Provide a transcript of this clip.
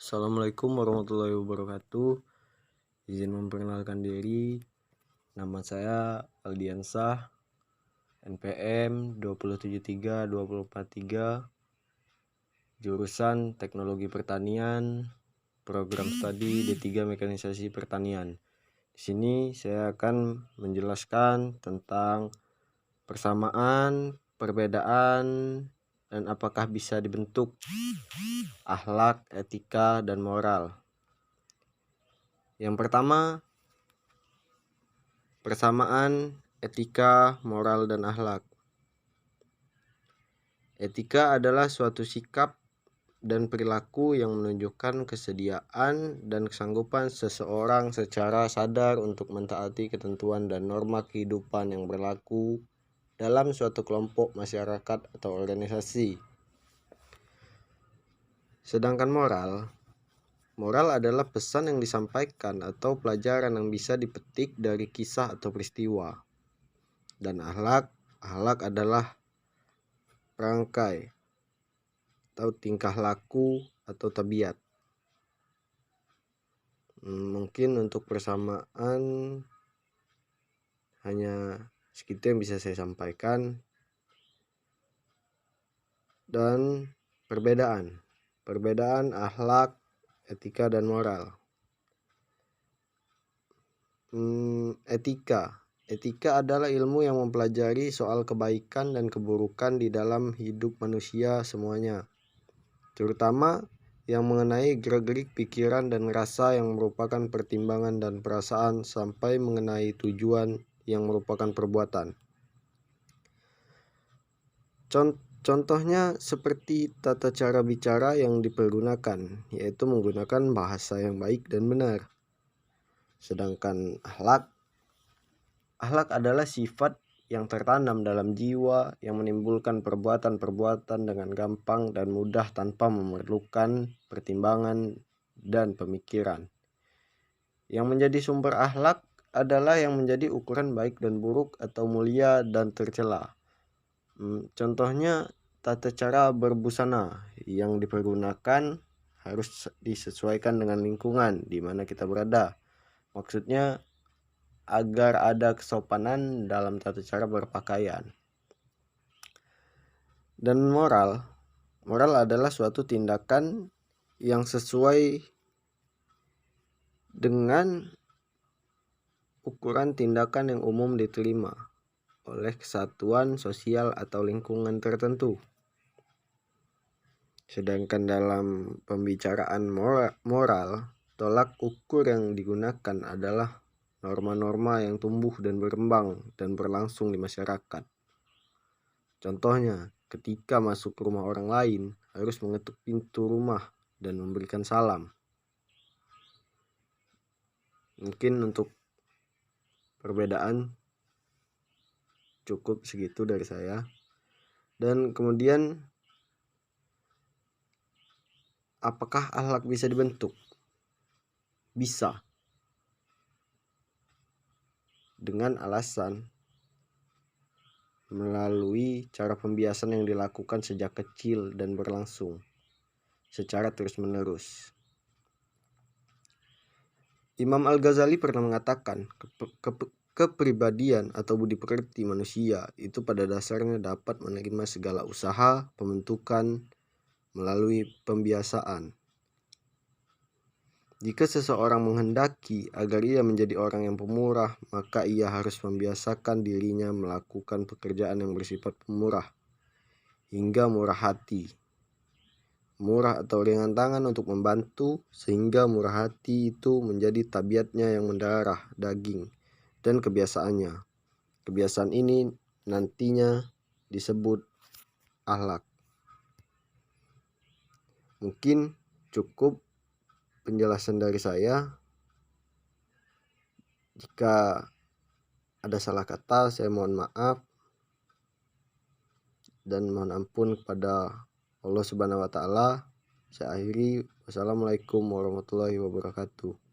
Assalamualaikum warahmatullahi wabarakatuh. Izin memperkenalkan diri. Nama saya Aldiansah, NPM 2733243, jurusan Teknologi Pertanian, program studi D3 Mekanisasi Pertanian. Di sini saya akan menjelaskan tentang persamaan, perbedaan, dan apakah bisa dibentuk akhlak, etika, dan moral. Yang pertama, persamaan etika, moral, dan akhlak. Etika adalah suatu sikap dan perilaku yang menunjukkan kesediaan dan kesanggupan seseorang secara sadar untuk mentaati ketentuan dan norma kehidupan yang berlaku dalam suatu kelompok masyarakat atau organisasi. Sedangkan moral adalah pesan yang disampaikan atau pelajaran yang bisa dipetik dari kisah atau peristiwa. Dan akhlak adalah perangkai atau tingkah laku atau tabiat. Mungkin untuk persamaan hanya segitu yang bisa saya sampaikan. Dan perbedaan akhlak, etika, dan moral. Etika adalah ilmu yang mempelajari soal kebaikan dan keburukan di dalam hidup manusia semuanya, terutama yang mengenai gerak-gerik pikiran dan rasa yang merupakan pertimbangan dan perasaan sampai mengenai tujuan yang merupakan perbuatan. Contohnya seperti tata cara bicara yang dipergunakan, yaitu menggunakan bahasa yang baik dan benar. Sedangkan akhlak adalah sifat yang tertanam dalam jiwa yang menimbulkan perbuatan-perbuatan dengan gampang dan mudah tanpa memerlukan pertimbangan dan pemikiran. Yang menjadi sumber akhlak adalah yang menjadi ukuran baik dan buruk atau mulia dan tercela. Contohnya tata cara berbusana yang dipergunakan harus disesuaikan dengan lingkungan di mana kita berada. Maksudnya agar ada kesopanan dalam tata cara berpakaian. Dan moral adalah suatu tindakan yang sesuai dengan ukuran tindakan yang umum diterima oleh kesatuan sosial atau lingkungan tertentu. Sedangkan dalam pembicaraan moral, tolak ukur yang digunakan adalah norma-norma yang tumbuh dan berkembang dan berlangsung di masyarakat. Contohnya, ketika masuk ke rumah orang lain, harus mengetuk pintu rumah dan memberikan salam. Mungkin untuk perbedaan cukup segitu dari saya. Dan kemudian, apakah akhlak bisa dibentuk? Bisa. Dengan alasan melalui cara pembiasan yang dilakukan sejak kecil dan berlangsung secara terus-menerus. Imam Al-Ghazali pernah mengatakan, kepribadian atau budi pekerti manusia itu pada dasarnya dapat menerima segala usaha pembentukan melalui pembiasaan. Jika seseorang menghendaki agar ia menjadi orang yang pemurah, maka ia harus membiasakan dirinya melakukan pekerjaan yang bersifat pemurah hingga murah hati. Murah atau ringan tangan untuk membantu, sehingga murah hati itu menjadi tabiatnya yang mendarah daging dan kebiasaannya. Kebiasaan ini nantinya disebut akhlak. Mungkin cukup penjelasan dari saya. Jika ada salah kata, saya mohon maaf dan mohon ampun kepada Allah Subhanahu wa Ta'ala. Saya akhiri. Wassalamualaikum warahmatullahi wabarakatuh.